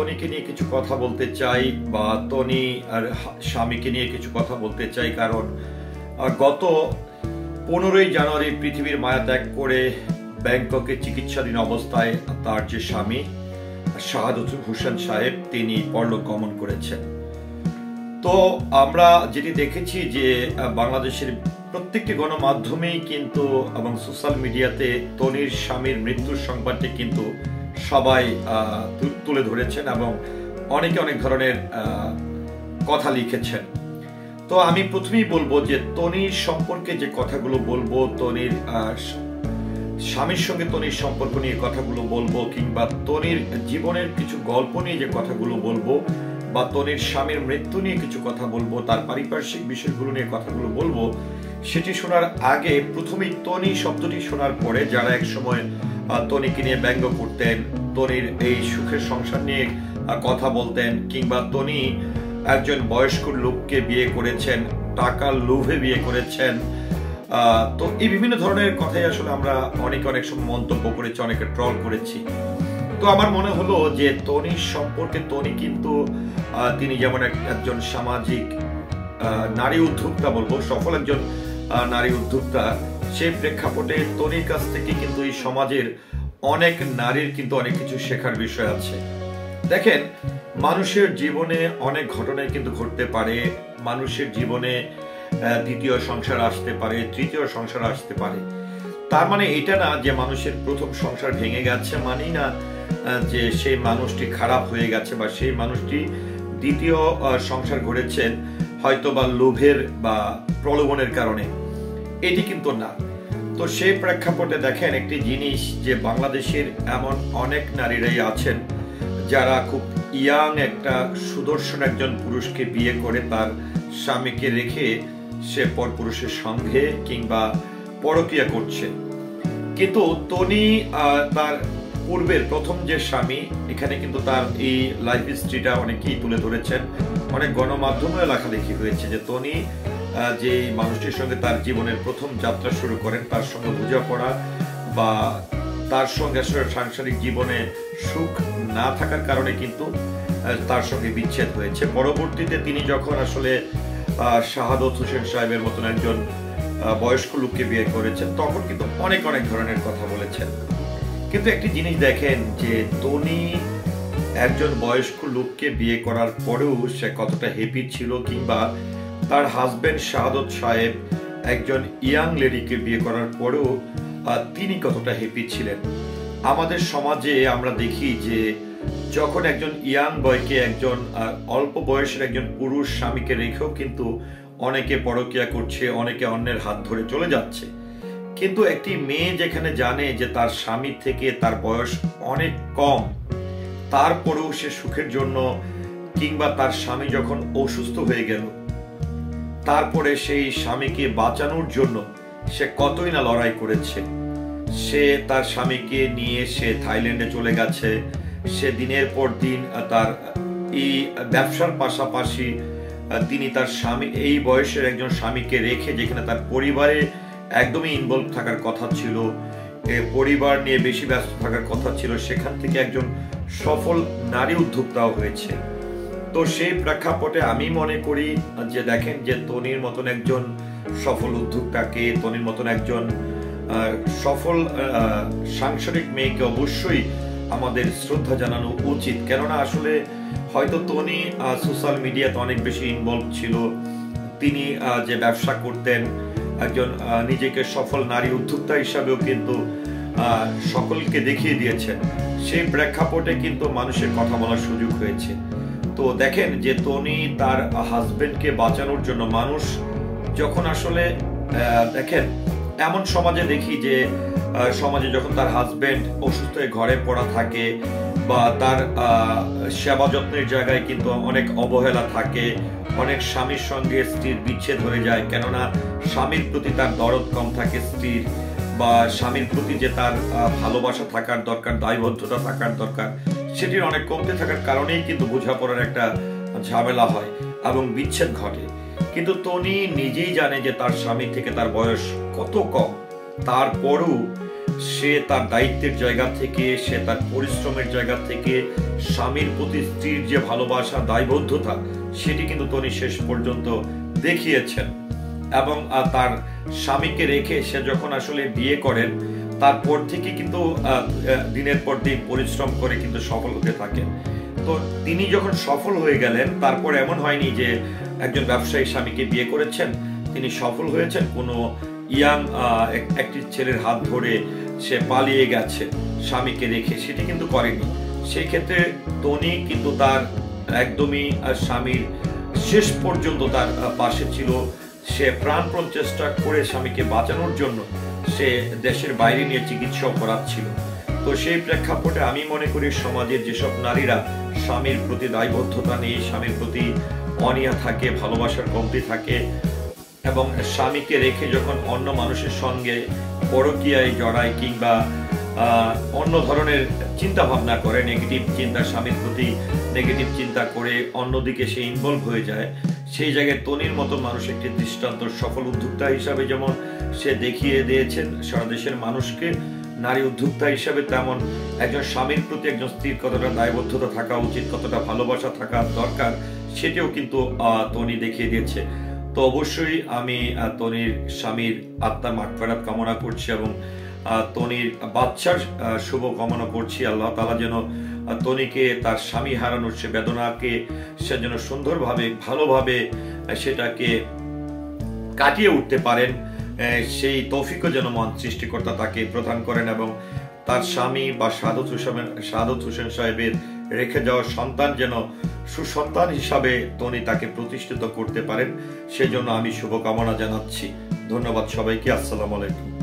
তনিকে নিয়ে কিছু কথা বলতে চাই, বা তনি আর স্বামীকে নিয়ে কিছু কথা বলতে চাই, কারণ গত 15ই জানুয়ারি পৃথিবীর মায়া ত্যাগ করে ব্যাংককে চিকিৎসাধীন অবস্থায় তার যে স্বামী শাহাদত হোসেন সাহেব তিনি পরলোক গমন করেছেন। তো আমরা যেটি দেখেছি যে বাংলাদেশের প্রত্যেকটি গণমাধ্যমেই কিন্তু এবং সোশ্যাল মিডিয়াতে তনির স্বামীর মৃত্যুর সংবাদটি কিন্তু সবাই তুলে ধরেছেন এবং অনেকে অনেক ধরনের কথা লিখেছেন। তো আমি প্রথমেই বলবো যে তনির সম্পর্কে যে কথাগুলো বলবো, তনির স্বামীর সঙ্গে তনির সম্পর্ক নিয়ে কথাগুলো বলবো, কিংবা তনির জীবনের কিছু গল্প নিয়ে যে কথাগুলো বলবো, বা তনির স্বামীর মৃত্যু নিয়ে কিছু কথা বলবো, তার পারিপার্শ্বিক বিষয়গুলো নিয়ে কথাগুলো বলবো, সেটি শোনার আগে প্রথমেই তনি শব্দটি শোনার পরে যারা এক সময় তনিকে নিয়ে ব্যঙ্গ করতেন, তনির এই সুখের সংসার নিয়ে কথা বলতেন, কিংবা তনি একজন বয়স্ক লোককে বিয়ে করেছেন, টাকার লোভে বিয়ে করেছেন, তো এই বিভিন্ন ধরনের কথাই আসলে আমরা অনেক সময় মন্তব্য করেছি, অনেকে ট্রল করেছি। তো আমার মনে হলো যে তনির সম্পর্কে তনি কিন্তু তিনি যেমন একজন সামাজিক নারী উদ্যোক্তা, বলবো সফল একজন নারী উদ্যোক্তা, সেই প্রেক্ষাপটে তনির কাছ থেকে কিন্তু এই সমাজের অনেক নারীর কিন্তু অনেক কিছু শেখার বিষয় আছে। দেখেন, মানুষের জীবনে অনেক ঘটনাই কিন্তু ঘটতে পারে, মানুষের জীবনে দ্বিতীয় সংসার আসতে পারে, তৃতীয় সংসার আসতে পারে। তার মানে এটা না যে মানুষের প্রথম সংসার ভেঙে গেছে, মানেই না যে সেই মানুষটি খারাপ হয়ে গেছে, বা সেই মানুষটি দ্বিতীয় সংসার গড়েছেন হয়তো বা লোভের বা প্রলোভনের কারণে, এটি কিন্তু না। তো সেই প্রেক্ষাপটে দেখেন একটি জিনিস, যে বাংলাদেশের এমন অনেক নারীরাই আছেন যারা খুব ইয়াং একটা সুদর্শন একজন পুরুষকে বিয়ে করে তার স্বামীকে রেখে সে পরপুরুষের সঙ্গে কিংবা পরকীয়া করছে। কিন্তু তনি তার পূর্বের প্রথম যে স্বামী, এখানে কিন্তু তার এই লাইফ হিস্ট্রিটা অনেকেই তুলে ধরেছেন, অনেক গণমাধ্যমে লেখালেখি হয়েছে যে তনি যে মানুষটির সঙ্গে তার জীবনের প্রথম যাত্রা শুরু করেন, তার সঙ্গে বোঝাপড়া বা তার সঙ্গে আসলে সাংসারিক জীবনে সুখ না থাকার কারণে কিন্তু তার সঙ্গে বিচ্ছেদ হয়েছে। পরবর্তীতে তিনি যখন আসলে শাহাদত হোসেন সাহেবের মতন একজন বয়স্ক লোককে বিয়ে করেছেন, তখন কিন্তু অনেক ধরনের কথা বলেছেন। কিন্তু একটি জিনিস দেখেন যে তনি একজন বয়স্ক লোককে বিয়ে করার পরেও সে কতটা হ্যাপি ছিল, কিংবা তার হাজবেন্ড শাহাদত সাহেব একজন ইয়াং লেডিকে বিয়ে করার পরেও তিনি কতটা হ্যাপি ছিলেন। আমাদের সমাজে আমরা দেখি যে যখন একজন ইয়াং বয়কে একজন অল্প বয়সের একজন পুরুষ স্বামীকে রেখেও কিন্তু অনেকে পরকীয়া করছে, অনেকে অন্যের হাত ধরে চলে যাচ্ছে। কিন্তু একটি মেয়ে যেখানে জানে যে তার স্বামী থেকে তার বয়স অনেক কম, তারপরেও সে সুখের জন্য, কিংবা তার স্বামী যখন অসুস্থ হয়ে গেল তারপরে সেই স্বামীকে বাঁচানোর জন্য সে কতই না লড়াই করেছে। সে তার স্বামীকে নিয়ে সে থাইল্যান্ডে চলে গেছে, সে দিনের পর দিন তার এই ব্যবসার পাশাপাশি তিনি তার স্বামী এই বয়সের একজন স্বামীকে রেখে, যেখানে তার পরিবারে একদমই ইনভলভ থাকার কথা ছিল, পরিবার নিয়ে বেশি ব্যস্ত থাকার কথা ছিল, সেখান থেকে একজন সফল নারী উদ্যোক্তাও হয়েছে। তো সেই প্রেক্ষাপটে আমি মনে করি যে দেখেন যে তনির মতন একজন সফল উদ্যোক্তাকে, তনির মতন একজন সফল সাংসারিক মেয়েকে অবশ্যই আমাদের শ্রদ্ধা জানানো উচিত। কেননা আসলে হয়তো তনি সোশ্যাল মিডিয়াতে অনেক বেশি ইনভলভ ছিল, তিনি যে ব্যবসা করতেন, একজন নিজেকে সফল নারী উদ্যোক্তা হিসাবেও কিন্তু সকলকে দেখিয়ে দিয়েছেন। সেই প্রেক্ষাপটে কিন্তু মানুষের কথা বলার সুযোগ হয়েছে। তো দেখেন যে তনি তার হাজবেন্ডকে বাঁচানোর জন্য, মানুষ যখন আসলে দেখেন এমন সমাজে দেখি যে সমাজে যখন তার হাজবেন্ড অসুস্থ হয়ে ঘরে পড়া থাকে, বা তার সেবা যত্নের জায়গায় কিন্তু অনেক অবহেলা থাকে, অনেক স্বামীর সঙ্গে স্ত্রীর বিচ্ছেদ হয়ে যায়, কেননা স্বামীর প্রতি তার দরদ কম থাকে স্ত্রীর, বা স্বামীর প্রতি যে তার ভালোবাসা থাকার দরকার, দায়বদ্ধতা থাকার দরকার, সেটির অনেক কমতে থাকার কারণেই কিন্তু বোঝাপড়ার একটা ঝামেলা হয় এবং বিচ্ছেদ ঘটে। কিন্তু তনি নিজেই জানে যে তার স্বামী থেকে তার বয়স কত কম, তারপরও সে তার দায়িত্বের জায়গা থেকে, সে তার পরিশ্রমের জায়গা থেকে, স্বামীর প্রতি স্ত্রীর যে ভালোবাসা, দায়বদ্ধতা, সেটি কিন্তু তনি শেষ পর্যন্ত দেখিয়েছেন। এবং তার স্বামীকে রেখে সে যখন আসলে বিয়ে করেন, তারপর থেকে কিন্তু দিনের পর দিন পরিশ্রম করে কিন্তু সফল হতে থাকেন। তো তিনি যখন সফল হয়ে গেলেন, তারপর এমন হয়নি যে একজন ব্যবসায়ী স্বামীকে বিয়ে করেছেন, তিনি সফল হয়েছেন কোনো ইয়াং একটি ছেলের হাত ধরে সে পালিয়ে গেছে স্বামীকে রেখে, সেটি কিন্তু করেনি। সেই ক্ষেত্রে তনি কিন্তু তার একদমই স্বামীর শেষ পর্যন্ত তার পাশে ছিল। সে প্রাণপণ চেষ্টা করে স্বামীকে বাঁচানোর জন্য সে দেশের বাইরে নিয়ে চিকিৎসা করাচ্ছিল। তো সেই প্রেক্ষাপটে আমি মনে করি সমাজের যেসব নারীরা স্বামীর প্রতি দায়বদ্ধতা নেই, স্বামীর প্রতি অনীহা থাকে, ভালোবাসার কমতি থাকে, এবং স্বামীকে রেখে যখন অন্য মানুষের সঙ্গে পরকীয়ায় জড়ায় কিংবা অন্য ধরনের চিন্তা ভাবনা করে, নেগেটিভ চিন্তা, স্বামীর প্রতি নেগেটিভ চিন্তা করে অন্যদিকে সে ইনভলভ হয়ে যায়, সেই জায়গায় তনির মতো মানুষ একটি দৃষ্টান্ত, সফল উদ্যোক্তা হিসাবে যেমন সে দেখিয়ে দিয়েছেন সারা দেশের মানুষকে নারী উদ্যোক্তা হিসাবে, তেমন একজন স্বামীর প্রতি একজন স্ত্রীর কতটা দায়বদ্ধতা থাকা উচিত, কতটা ভালোবাসা থাকা দরকার, সেটিও কিন্তু তনি দেখিয়ে দিয়েছে। তো অবশ্যই আমি তনির স্বামীর আত্মার মাগফিরাত কামনা করছি এবং তনির বাচ্চার শুভ কামনা করছি। আল্লাহ তাআলা যেন তনিকে তার স্বামী হারানোর সে বেদনাকে সে যেন সুন্দরভাবে, ভালোভাবে সেটাকে কাটিয়ে উঠতে পারেন, সেই তৌফিকও যেন মহান সৃষ্টিকর্তা তাকে প্রদান করেন, এবং তার স্বামী বা সাদত হোসেন সাহেবের রেখে যাওয়া সন্তান যেন সুসন্তান হিসাবে তনি তাকে প্রতিষ্ঠিত করতে পারেন, সেজন্য আমি শুভকামনা জানাচ্ছি। ধন্যবাদ সবাইকে। আসসালামু আলাইকুম।